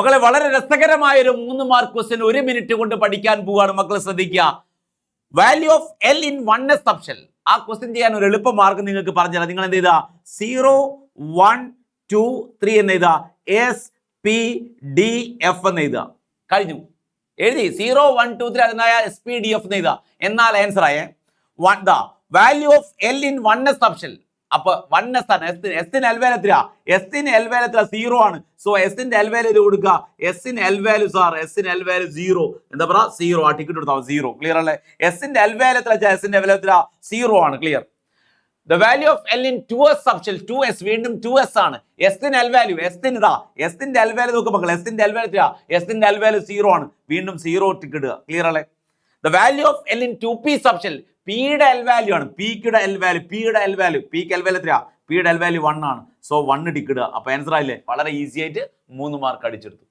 മക്കളെ വളരെ രസകരമായ ഒരു 3 മാർക്ക് ക്വസ്റ്റ്യൻ 1 മിനിറ്റ് കൊണ്ട് പഠിക്കാൻ പോവുകയാണ്. മക്കൾ ശ്രദ്ധിക്കുക. Value of L in 1s subshell. ആ ക്വസ്റ്റ്യൻ ചെയ്യാൻ ഒരു എളുപ്പ മാർക്ക് നിങ്ങൾക്ക് പറഞ്ഞുതരാം. നിങ്ങൾ എന്ത് ചെയ്താ 0 1 2 3 എന്ന് എഴുതുക. എസ് പി ഡി എഫ് എന്ന് എഴുതുക. കഴിഞ്ഞു. എഴുതി 0 1 2 3 അതിനായ എസ് പി ഡി എഫ് എന്ന് എഴുതുക. എന്നാൽ ആൻസർ ആയേ value of L in 1s subshell. അപ്പൊ 1s ആണ്. എസിന് എൽ വാല്യൂ എത്രയാ? എസിന് എൽ വാല്യൂ എത്ര? 0 ആണ്. സോ എസിന്റെ എൽ വാല്യൂ കൊടുക്കുക. എസിന് എൽ വാല്യൂ സാർ എസിന് എൽ വാല്യൂ 0. എന്താ പറയാ 0. ആ ടിക്കറ്റ് എടുത്താൽ 0. ക്ലിയർ അല്ലേ? എസിന്റെ എൽ വാല്യൂ എത്ര? എസിന്റെ എൽ വാല്യൂ എത്ര? 0 ആണ്. Clear. The value of L in 2s subshell. 2s വീണ്ടും 2s ആണ്. എസിന് എൽ വാല്യൂ എസിന് ഇതാ എസിന്റെ എൽ വാല്യൂ നോക്കുക മക്കൾ. എസിന്റെ എൽ വാല്യൂ എത്ര? എസിന്റെ എൽ വാല്യൂ 0 ആണ്. വീണ്ടും 0 ടിക്കറ്റ് ഇടുക. ക്ലിയർ അല്ലേ? The value of L in 2p subshell. പിയുടെ എൽ വാല്യൂ ആണ്. പിയുടെ എൽ വാല്യൂ പിയുടെ എൽ വാല്യൂ പിക്ക് എൽ വാല്യൂ എത്രയാ? പിയുടെ എൽ വാല്യൂ 1 ആണ്. സോ 1 ടിക്കറ്റ് ഇടുക. അപ്പൊ ആൻസർ ആയില്ലേ? വളരെ ഈസി ആയിട്ട് 3 മാർക്ക് അടിച്ചെടുത്തു.